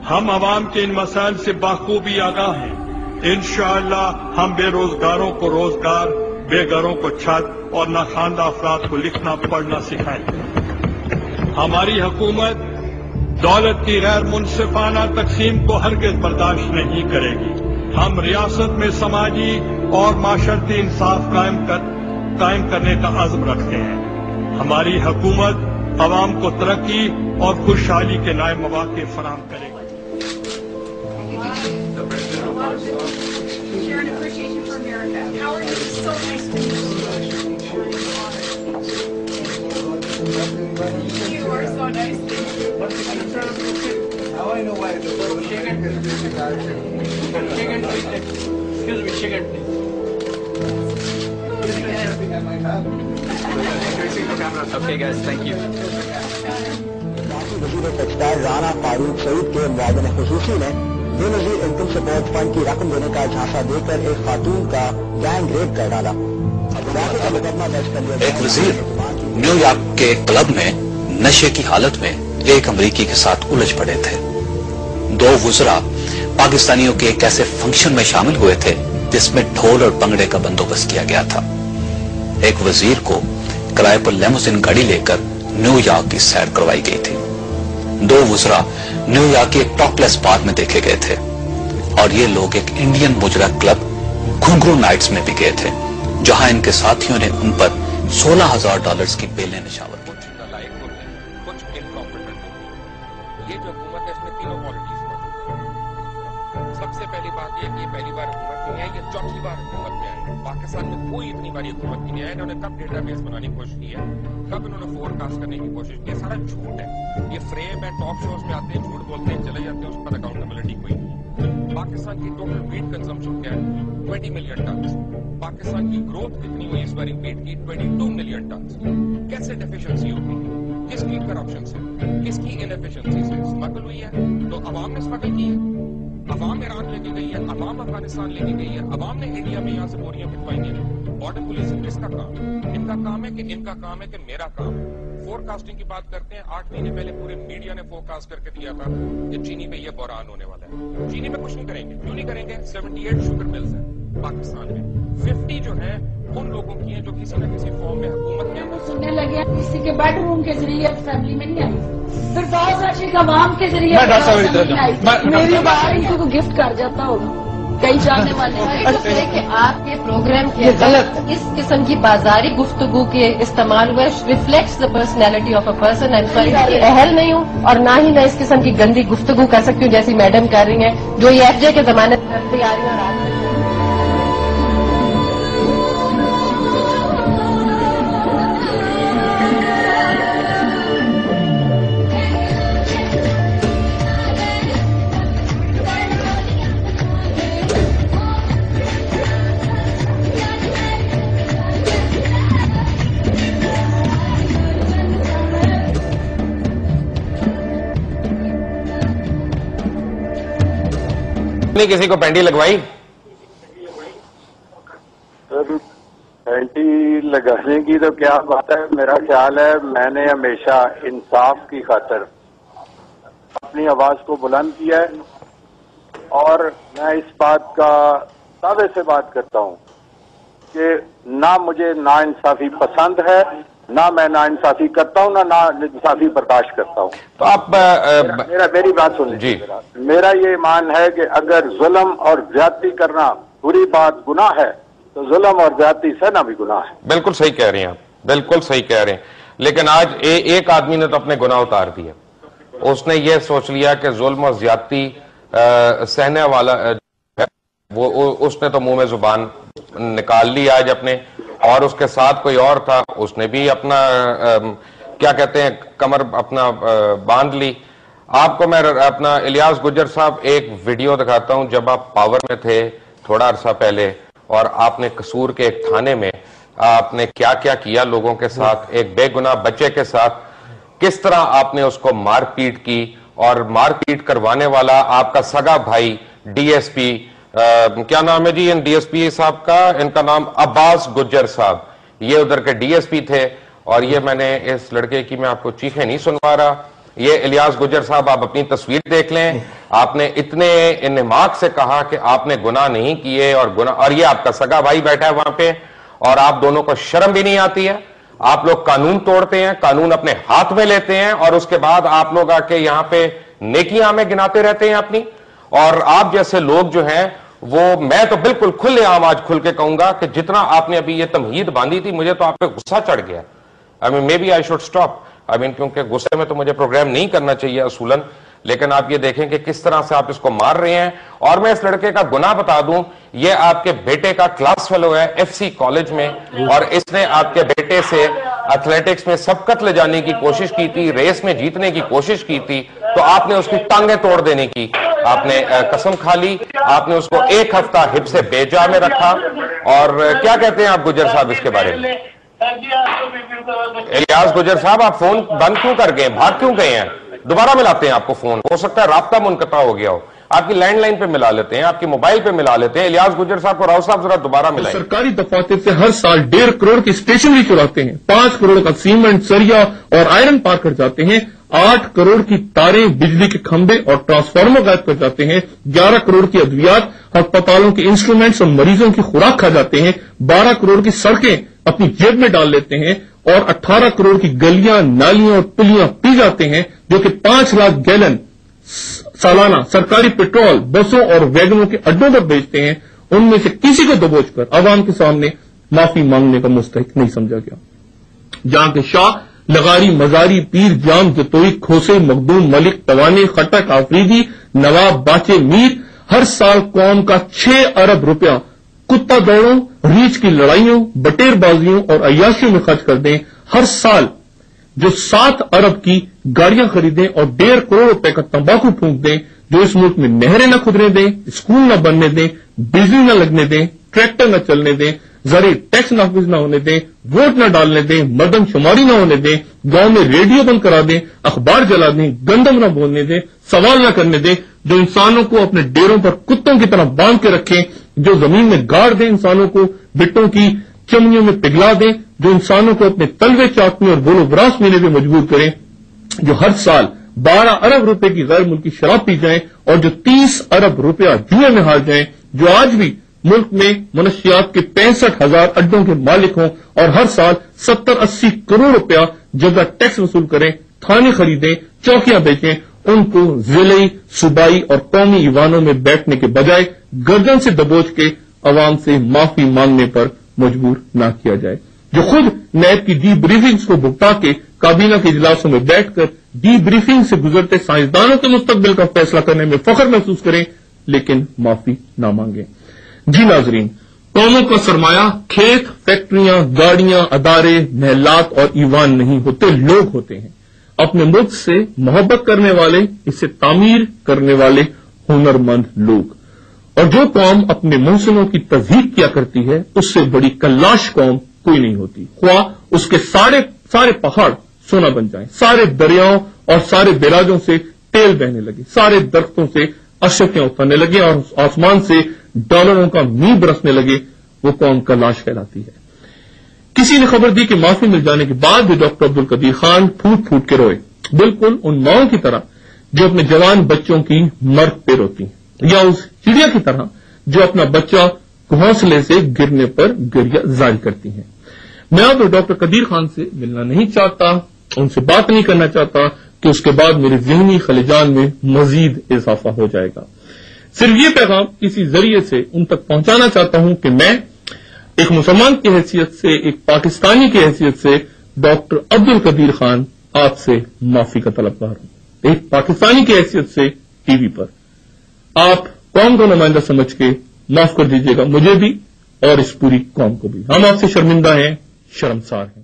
ہم عوام کے ان مسائل سے بخوبی آگاہ ہیں. انشاءاللہ ہم بے روزگاروں کو روزگار، بے گھروں کو چھت اور ناخواندہ افراد کو لکھنا پڑھنا سکھائیں گے. ہماری حکومت دولت کی غیر منصفانہ تقسیم کو ہرگز برداشت نہیں کرے گی. ہم ریاست میں سماجی اور معاشرتی انصاف قائم کرنے کا عزم رکھتے ہیں. ہماری حکومت عوام کو ترقی اور خوشحالی کے نئے مواقع فراہم کرے گی. Sharing appreciation for America. Howard, it is so nice to meet you. You are so nice. Now I know why the chicken. Excuse me, chicken, please. Okay, guys, thank you. وزیر ٹیکسٹائل رانا فاروق سعید کے معاون خصوصی نے بے نظیر income support fund کی رقم دینے کا جھانسا دے کر ایک خاتون کا گینگ ریپ کر ڈالا. ایک وزیر نیو یارک کے کلب میں نشے کی حالت میں ایک امریکی کے ساتھ الجھ پڑے تھے. 2 وزراء پاکستانیوں کے ایک ایسے فنکشن میں شامل ہوئے تھے جس میں ڈھول اور بنگڑے کا بندوبست کیا گیا تھا. ایک وزیر کو کرائے پر لیموزین گاڑی لے کر نیو یارک کی سیر کروائی گئی تھی. 2 وزراء نیو یارک کے ایک ٹاپ لیس بار میں دیکھے گئے تھے اور یہ لوگ ایک انڈین مجرا کلب گھنگرو نائٹس میں بھی گئے تھے جہاں ان کے ساتھیوں نے ان پر $16,000 کی بیلیں نشاور. یہ جو حکومت ہے اس میں تینوں کوالٹیز موجود. سب سے پہلی بات یہ کہ یہ پہلی بار حکومت میں آئی، یہ چوتھی بار حکومت میں آئی. پاکستان میں کوئی اتنی باری حکومت نہیں آئی. انہوں نے کب ڈیٹا بیس بنانے کی کوشش کی ہے، کب انہوں نے فور کاسٹ کرنے کی کوشش کی ہے. سارا جھوٹ ہے، یہ فریم ہے. ٹاپ شوز میں آتے ہیں، جھوٹ بولتے ہیں، چلے جاتے ہیں، اس پر اکاؤنٹیبلٹی کوئی نہیں ہے. پاکستان کی ٹوٹل ویٹ کنزمپشن کیا ہے؟ 20 ملین ٹنز. پاکستان کی گروتھ کتنی ہوئی اس بار ویٹ کی؟ 22 ملین ٹنز. کیسے ڈیفیشنسی ہوگی؟ کس کی کرپشن سے، کس کی انفیشنسی سے؟ اسمگل ہوئی ہے تو عوام نے اسمگل کی ہے. عوام ایران لے کے گئی ہے، عوام افغانستان لے کے گئی ہے، عوام نے انڈیا میں یہاں سے بوریاں بھجوائی ہیں. بارڈر پولیسنگ کس کا کام؟ ان کا کام ہے کہ ان کا کام ہے کہ میرا کام. فور کاسٹنگ کی بات کرتے ہیں. 8 مہینے پہلے پورے میڈیا نے فور کاسٹ کر کے دیا تھا کہ چینی پہ یہ بحران ہونے والا ہے. چینی پہ کچھ نہیں کریں گے. کیوں نہیں کریں گے؟ 78 شوگر ملز ہیں پاکستان میں. 50 جو ہیں ان لوگوں کی ہیں جو کسی نہ کسی فارم میں حکومت میں سننے لگے کسی کے بیڈ روم کے ذریعے فیملی میں نہیں آئی، پھر فوز رشید عوام کے ذریعے میری بات ان کو گفٹ کر جاتا ہوگا کئی جانے والے کہ آپ کے پروگرام کے غلط اس قسم کی بازاری گفتگو کے استعمال ہوئے reflects the personality of a person. And اہل نہیں ہوں اور نہ ہی میں اس قسم کی گندی گفتگو کر سکتی ہوں جیسی میڈم کر رہی ہیں جو یہ FJ کے زمانے سے کرتی آ رہی ہیں. نہیں کسی کو پینٹی لگوائی؟ پینٹی لگانے کی تو کیا بات ہے. میرا خیال ہے میں نے ہمیشہ انصاف کی خاطر اپنی آواز کو بلند کیا ہے اور میں اس بات کا دعوے سے بات کرتا ہوں کہ نہ مجھے ناانصافی پسند ہے، نہ میں ناانصافی کرتا ہوں، نہ ناانصافی برداشت کرتا ہوں. تو آپ میری بات سن لیجیے. میرا یہ ایمان ہے کہ اگر ظلم اور زیادتی کرنا بری بات گناہ ہے تو ظلم اور زیادتی سہنا بھی گناہ ہے. بالکل صحیح کہہ رہے ہیں آپ، بالکل صحیح کہہ رہے ہیں. لیکن آج ایک آدمی نے تو اپنے گناہ اتار دیا. اس نے یہ سوچ لیا کہ ظلم اور زیادتی سہنے والا ہے، وہ اس نے تو منہ میں زبان نکال لی آج اپنے، اور اس کے ساتھ کوئی اور تھا، اس نے بھی اپنا کیا کہتے ہیں کمر اپنا باندھ لی. آپ کو میں اپنا الیاس گجر صاحب ایک ویڈیو دکھاتا ہوں جب آپ پاور میں تھے تھوڑا عرصہ پہلے، اور آپ نے قصور کے ایک تھانے میں آپ نے کیا کیا کیا لوگوں کے ساتھ، ایک بے گناہ بچے کے ساتھ کس طرح آپ نے اس کو مار پیٹ کی، اور مار پیٹ کروانے والا آپ کا سگا بھائی ڈی ایس پی، کیا نام ہے جی ان ڈی ایس پی صاحب کا؟ ان کا نام عباس گجر صاحب، یہ ادھر کے ڈی ایس پی تھے. اور یہ میں نے اس لڑکے کی میں آپ کو چیخیں نہیں سنوا رہا، یہ الیاس گجر صاحب آپ اپنی تصویر دیکھ لیں. آپ نے اتنے انماق سے کہا کہ آپ نے گناہ نہیں کیے اور یہ آپ کا سگا بھائی بیٹھا ہے وہاں پہ اور آپ دونوں کو شرم بھی نہیں آتی ہے. آپ لوگ قانون توڑتے ہیں, قانون اپنے ہاتھ میں لیتے ہیں اور اس کے بعد آپ لوگ آ کے یہاں پہ نیکیاں میں گناتے رہتے ہیں اپنی. اور آپ جیسے لوگ جو ہیں وہ, میں تو بالکل کھلے عام آج کھل کے کہوں گا کہ جتنا آپ نے ابھی یہ تمہید باندھی تھی مجھے تو آپ پہ غصہ چڑھ گیا. maybe I should stop. کیونکہ غصے میں تو مجھے پروگرام نہیں کرنا چاہیے اصولاً, لیکن آپ یہ دیکھیں کہ کس طرح سے آپ اس کو مار رہے ہیں. اور میں اس لڑکے کا گناہ بتا دوں, یہ آپ کے بیٹے کا کلاس فیلو ہے FC کالج میں, اور اس نے آپ کے بیٹے سے ایتھلیٹکس میں سبقت لے جانے کی کوشش کی تھی, ریس میں جیتنے کی کوشش کی تھی, تو آپ نے اس کی ٹانگیں توڑ دینے کی آپ نے قسم کھا لی. آپ نے اس کو 1 ہفتہ ہپ سے بے جا میں رکھا. اور کیا کہتے ہیں آپ گجر صاحب اس کے بارے میں؟ الیاس گجر صاحب آپ فون بند کیوں کر گئے, بھاگ کیوں گئے ہیں؟ دوبارہ ملاتے ہیں آپ کو فون, ہو سکتا ہے رابطہ منقطع ہو گیا ہو, آپ کی لینڈ لائن پہ ملا لیتے ہیں, آپ کی موبائل پہ ملا لیتے ہیں. الیاس گجر صاحب کو راؤ صاحب ذرا دوبارہ ملائیں. سرکاری دفاتر سے ہر سال 1.5 کروڑ کی اسٹیشنری چراتے ہیں, 5 کروڑ کا سیمنٹ, سریا اور آئرن پار کر جاتے ہیں, 8 کروڑ کی تاریں, بجلی کے کھمبے اور ٹرانسفارمر غائب کر جاتے ہیں, 11 کروڑ کی ادویات, ہسپتالوں کے انسٹرومنٹس اور مریضوں کی خوراک کھا جاتے ہیں, 12 کروڑ کی سڑکیں اپنی جیب میں ڈال لیتے ہیں, اور 18 کروڑ کی گلیاں, نالیاں اور پلیاں پی جاتے ہیں, جو کہ 5 لاکھ گیلن سالانہ سرکاری پیٹرول بسوں اور ویگنوں کے اڈوں پر بیچتے ہیں. ان میں سے کسی کو دبوچ کر عوام کے سامنے معافی مانگنے کا مستحق نہیں سمجھا گیا. جہاں کے شاہ, لغاری, مزاری, پیر, جام, جتوئی, کھوسے, مخدوم, ملک, توانے, خٹک, آفریدی, نواب, باچے, میر ہر سال قوم کا 6 ارب روپیہ کتا دوڑوں, ریچھ کی لڑائیوں, بٹیر بازیوں اور عیاشیوں میں خرچ کر دیں. ہر سال جو 7 ارب کی گاڑیاں خریدیں اور 1.5 کروڑ روپے کا تمباکو پھونک دیں, جو اس ملک میں نہریں نہ کھدنے دیں, اسکول نہ بننے دیں, بجلی نہ لگنے دیں, ٹریکٹر نہ چلنے دیں, زرعی ٹیکس نافذ نہ ہونے دیں, ووٹ نہ ڈالنے دیں, مردم شماری نہ ہونے دیں, گاؤں میں ریڈیو بند کرا دیں, اخبار جلا دیں, گندم نہ بولنے دیں, سوال نہ کرنے دیں, جو انسانوں کو اپنے ڈیروں پر کتوں کی طرح باندھ کے رکھیں, جو زمین میں گاڑ دیں, انسانوں کو بٹوں کی چمنیوں میں پگھلا دیں, جو انسانوں کو اپنے تلوے چاٹنے اور بولو براس پینے پہ مجبور کریں, جو ہر سال 12 ارب روپے کی غیر ملکی شراب پی جائیں اور جو 30 ارب روپیہ جوئے میں ہار جائیں, جو آج بھی ملک میں منشیات کے 65,000 اڈوں کے مالک ہوں اور ہر سال 70-80 کروڑ روپیہ جگہ ٹیکس وصول کریں, تھانے خریدیں, چوکیاں بیچیں, ان کو ضلعی, صوبائی اور قومی ایوانوں میں بیٹھنے کے بجائے گردن سے دبوچ کے عوام سے معافی مانگنے پر مجبور نہ کیا جائے. جو خود نیب کی ڈی بریفنگز کو بھگتا کے کابینہ کے اجلاسوں میں بیٹھ کر ڈی بریفنگ سے گزرتے سائنسدانوں کے مستقبل کا فیصلہ کرنے میں فخر محسوس کریں, لیکن معافی نہ مانگیں. جی ناظرین, قوموں کا سرمایہ کھیت, فیکٹریاں, گاڑیاں, ادارے, محلات اور ایوان نہیں ہوتے, لوگ ہوتے ہیں. اپنے ملک سے محبت کرنے والے, اسے تعمیر کرنے والے ہنرمند لوگ. اور جو قوم اپنے محسنوں کی تذہیب کیا کرتی ہے, اس سے بڑی کلاش قوم کوئی نہیں ہوتی, خواہ اس کے سارے پہاڑ سونا بن جائیں, سارے دریاؤں اور سارے بیراجوں سے تیل بہنے لگے, سارے درختوں سے اشکیں اترنے لگے اور آسمان سے ڈالروں کا میہ برسنے لگے, وہ قوم کلاش کہلاتی ہے. کسی نے خبر دی کہ معافی مل جانے کے بعد بھی ڈاکٹر عبد القدیر خان پھوٹ پھوٹ کے روئے, بالکل ان ماؤں کی طرح جو اپنے جوان بچوں کی مرگ پہ روتی ہیں, یا اس چڑیا کی طرح جو اپنا بچہ گھونسلے سے گرنے پر گریہ جاری کرتی ہیں. میں اب ڈاکٹر قدیر خان سے ملنا نہیں چاہتا, ان سے بات نہیں کرنا چاہتا کہ اس کے بعد میرے ذہنی خلیجان میں مزید اضافہ ہو جائے گا. صرف یہ پیغام کسی ذریعے سے ان تک پہنچانا چاہتا ہوں کہ میں ایک مسلمان کی حیثیت سے, ایک پاکستانی کی حیثیت سے ڈاکٹر عبد القدیر خان آپ سے معافی کا طلبگار ہوں. ایک پاکستانی کی حیثیت سے ٹی وی پر آپ قوم کو نمائندہ سمجھ کے معاف کر دیجیے گا, مجھے بھی اور اس پوری قوم کو بھی. ہم آپ سے شرمندہ ہیں, شرمسار ہیں.